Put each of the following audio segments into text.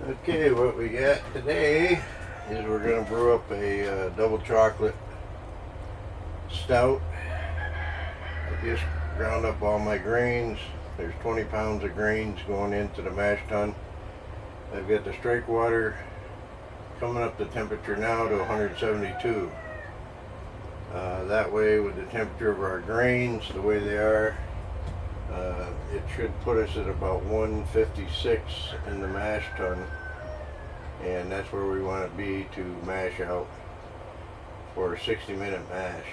Okay, what we got today is we're going to brew up a double chocolate stout. I just ground up all my grains. There's 20 pounds of grains going into the mash tun. I've got the strike water coming up the temperature now to 172. That way, with the temperature of our grains the way they are, it should put us at about 156 in the mash tun, and that's where we want to be to mash out for a 60-minute mash.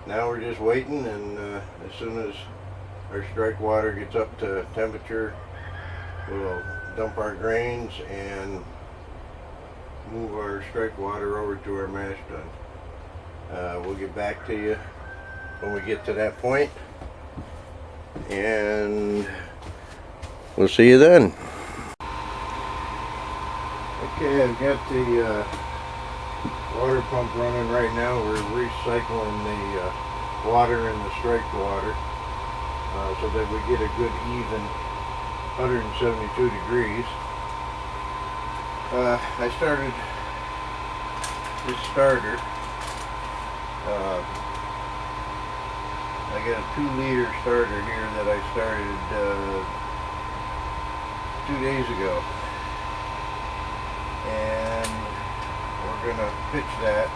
Now we're just waiting, and as soon as our strike water gets up to temperature, we'll dump our grains and move our strike water over to our mash tun. We'll get back to you when we get to that point, and we'll see you then. Okay, I've got the water pump running right now. We're recycling the water in the strike water so that we get a good even 172 degrees. I started this starter. I got a 2-liter starter here that I started 2 days ago, and we're gonna pitch that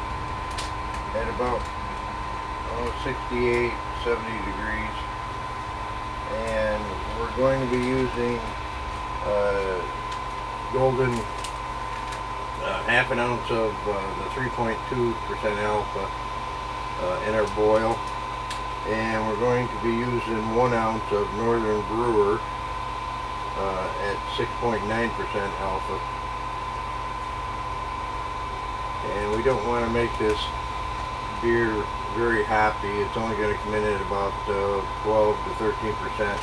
at about 68, 70 degrees, and we're going to be using golden half an ounce of the 3.2% alpha in our boil. And we're going to be using 1 ounce of Northern Brewer at 6.9% alpha. And we don't want to make this beer very hoppy. It's only going to come in at about 12 to 13%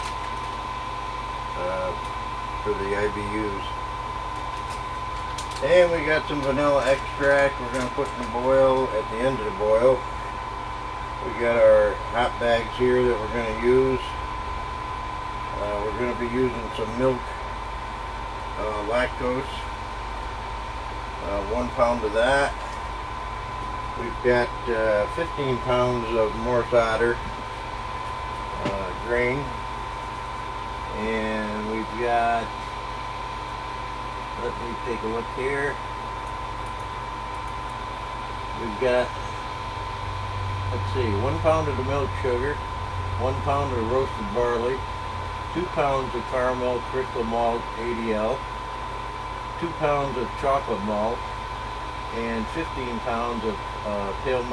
for the IBUs. And we got some vanilla extract we're going to put in the boil at the end of the boil. We got our hot bags here that we're going to use. We're going to be using some milk lactose, 1 pound of that. We've got 15 pounds of Morse Otter grain, and we've got, let me take a look here, we've got, let's see, 1 pound of the milk sugar, 1 pound of roasted barley, 2 pounds of caramel crystal malt ADL, 2 pounds of chocolate malt, and 15 pounds of pale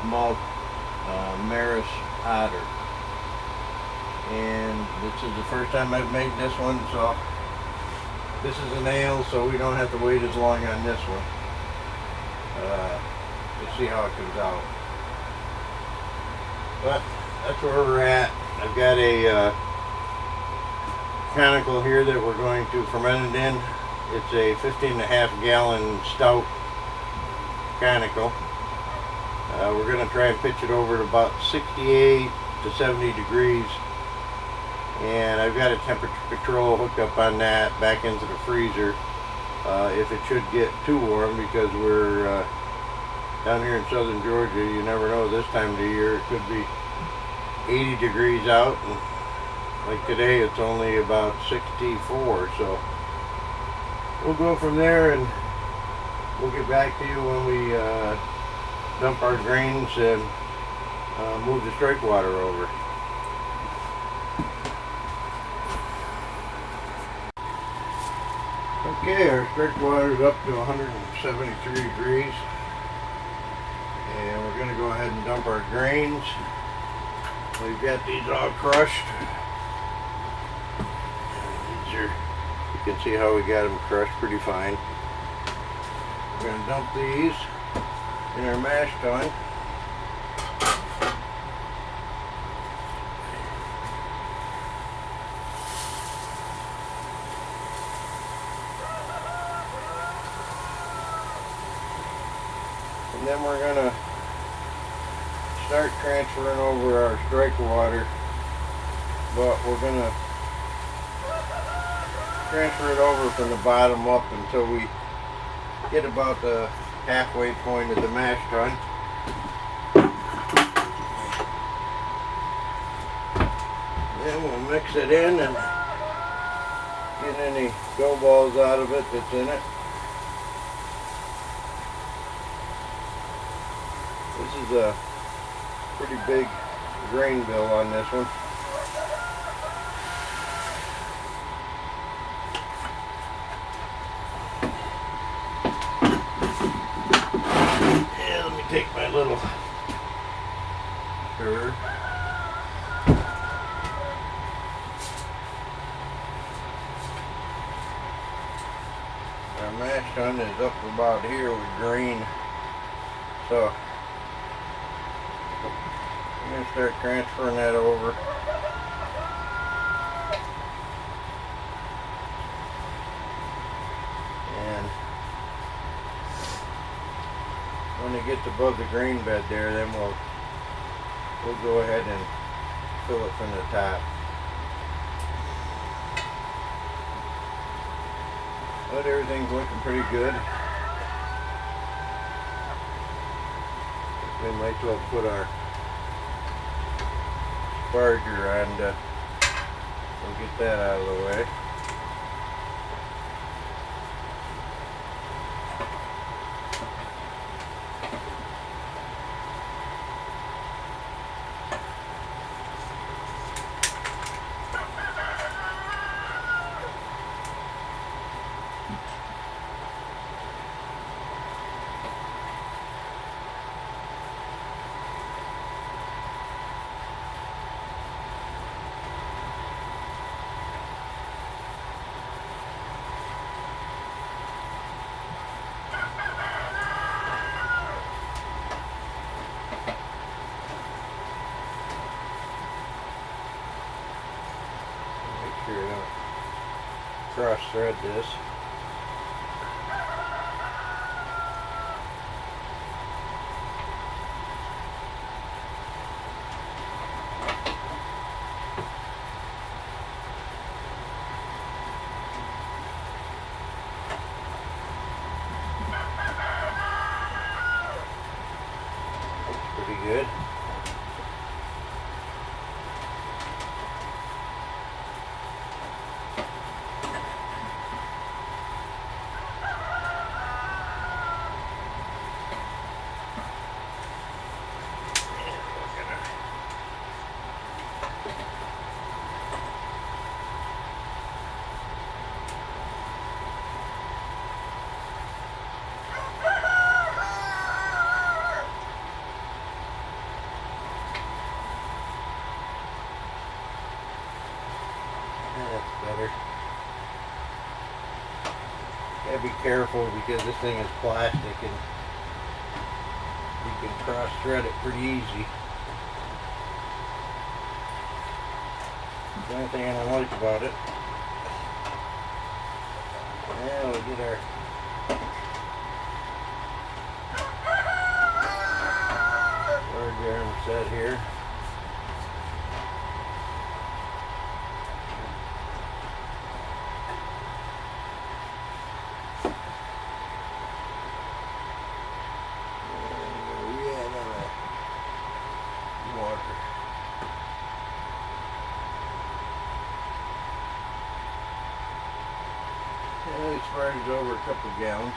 malt Maris Otter. And this is the first time I've made this one, so this is an ale, so we don't have to wait as long on this one to see how it comes out. But that's where we're at. I've got a conical here that we're going to ferment it in. It's a 15.5 gallon stout conical. We're going to try and pitch it over to about 68 to 70 degrees. And I've got a temperature control hooked up on that back into the freezer if it should get too warm, because we're down here in southern Georgia. You never know this time of the year. It could be 80 degrees out, and like today it's only about 64, so we'll go from there, and we'll get back to you when we dump our grains and move the strike water over. Okay, our strike water is up to 173 degrees, and we're going to go ahead and dump our grains. We've got these all crushed. These are, you can see how we got them crushed pretty fine. We're going to dump these in our mash tun. And then we're going to start transferring over our strike water, but we're going to transfer it over from the bottom up until we get about the halfway point of the mash tun. Then we'll mix it in and get any dough balls out of it that's in it. This is a pretty big grain bill on this one. Yeah, let me take my little stirrer. Our mash tun is up about here with grain, so I'm going to start transferring that over. And when it gets above the grain bed there, then we'll go ahead and fill it from the top. But everything's looking pretty good. We might as well put our barger on to we'll get that out of the way. Cross thread this. Looks pretty good. That's better. Gotta be careful because this thing is plastic and you can cross thread it pretty easy. The only thing I don't like about it. Now we'll get our large arm set here. It sprayed over a couple of gallons.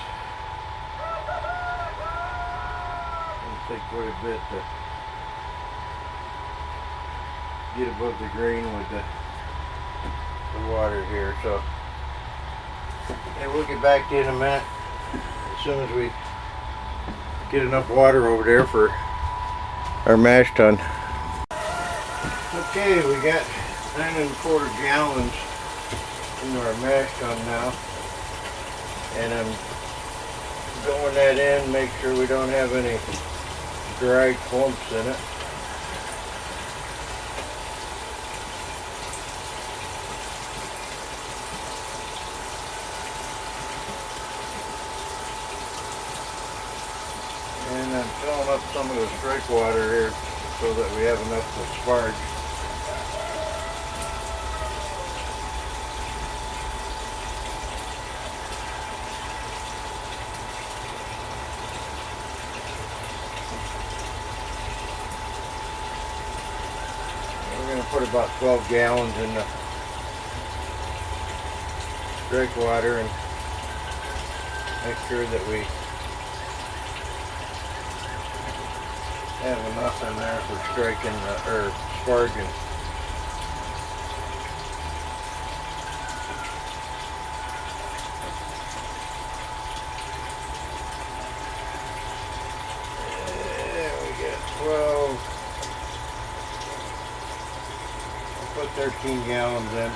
It'll take quite a bit to get above the grain with the water here. So yeah, we'll get back to you in a minute as soon as we get enough water over there for our mash tun. Okay, we got 9¼ gallons into our mash tun now. And I'm going that in, make sure we don't have any dry clumps in it. And I'm filling up some of the strike water here so that we have enough to sparge. put about 12 gallons in the strike water and make sure that we have enough in there for striking or sparging. There we get 12. I'll put 13 gallons in.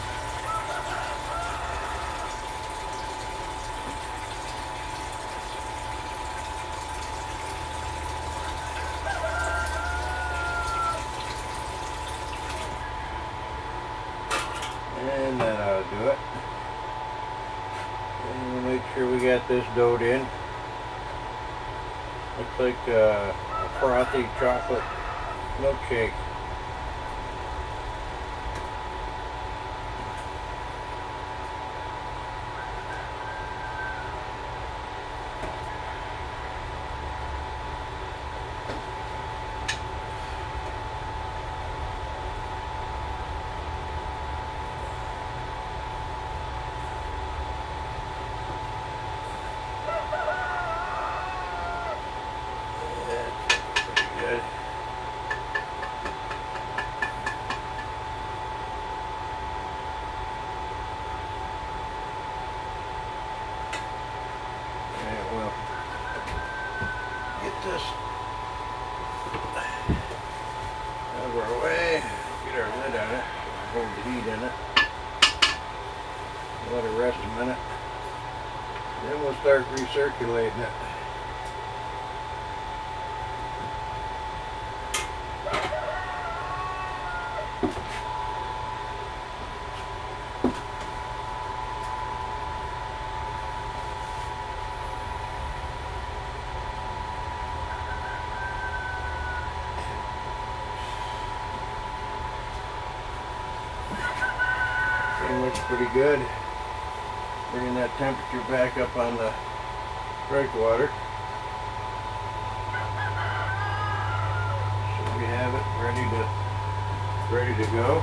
And that ought to do it. And we'll make sure we got this doughed in. Looks like a frothy chocolate milkshake. Good. And we'll get this out of our way, get our lid on it, hold the heat in it, let it rest a minute, then we'll start recirculating it. Looks pretty good. Bringing that temperature back up on the strike water. So we have it ready to go.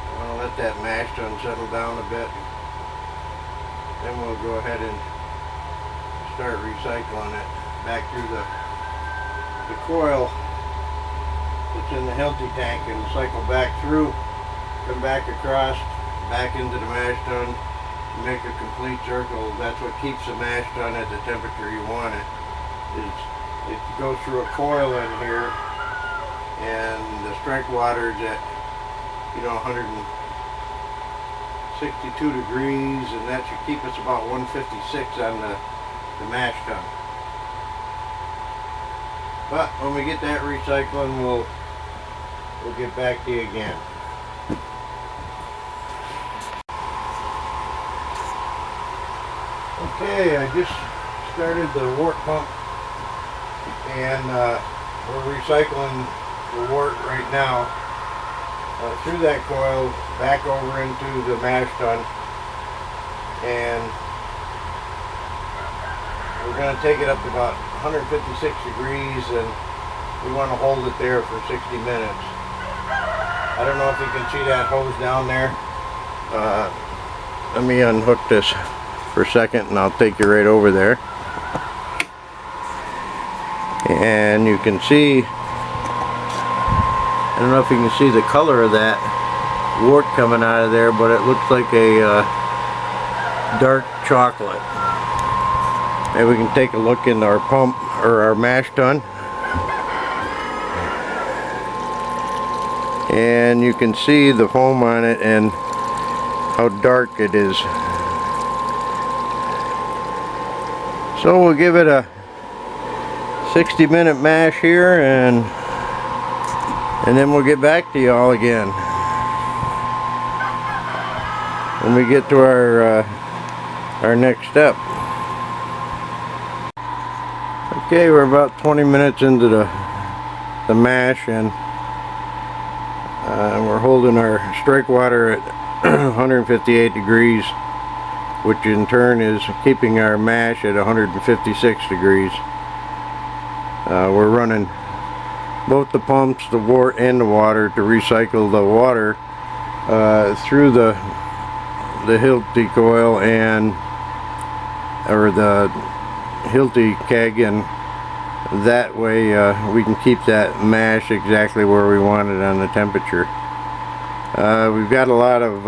I want to let that mash tun settle down a bit. Then we'll go ahead and start recycling it back through the coil that's in the healthy tank and cycle back through, come back across, back into the mash tun, make a complete circle. That's what keeps the mash tun at the temperature you want it. It goes through a coil in here, and the strike water is at 162 degrees, and that should keep us about 156 on the mash tun. But when we get that recycling, we'll get back to you again. Okay, I just started the wort pump, and we're recycling the wort right now through that coil back over into the mash tun, and we're going to take it up to about 156 degrees, and we want to hold it there for 60 minutes. I don't know if you can see that hose down there. Let me unhook this for a second and I'll take you right over there. And you can see, I don't know if you can see the color of that wort coming out of there, but it looks like a dark chocolate. Maybe we can take a look in our pump or our mash tun, and you can see the foam on it and how dark it is. So we'll give it a 60-minute mash here, and then we'll get back to you all again when we get to our next step. Okay, we're about 20 minutes into the mash, and we're holding our strike water at 158 degrees, which in turn is keeping our mash at 156 degrees. We're running both the pumps, the wort and the water, to recycle the water through the Hilti coil or the Hilti keg, and that way we can keep that mash exactly where we want it on the temperature. We've got a lot of